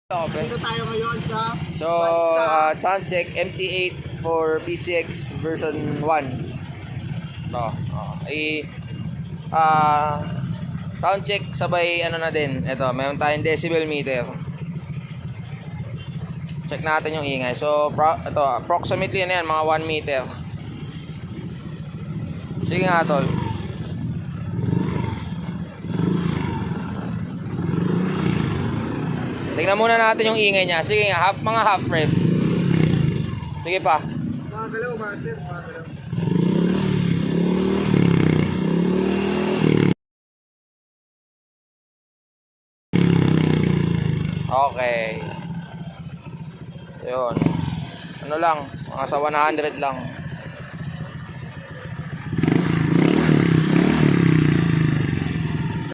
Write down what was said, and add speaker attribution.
Speaker 1: Dito tayo ngayon sa
Speaker 2: sound check mt8 for PCX version 1. Sound check sabay ano na din. Ito, mayroon tayong decibel meter. Check natin yung ingay. So, ito, approximately na yan, mga 1 meter. Sige nga, tol. Tingnan muna natin yung ingay niya. Sige nga, mga half rev. Sige pa.
Speaker 1: mga galaw, master. Mga galaw.
Speaker 2: Okay. Yun. Ano lang, mga sa 100 lang.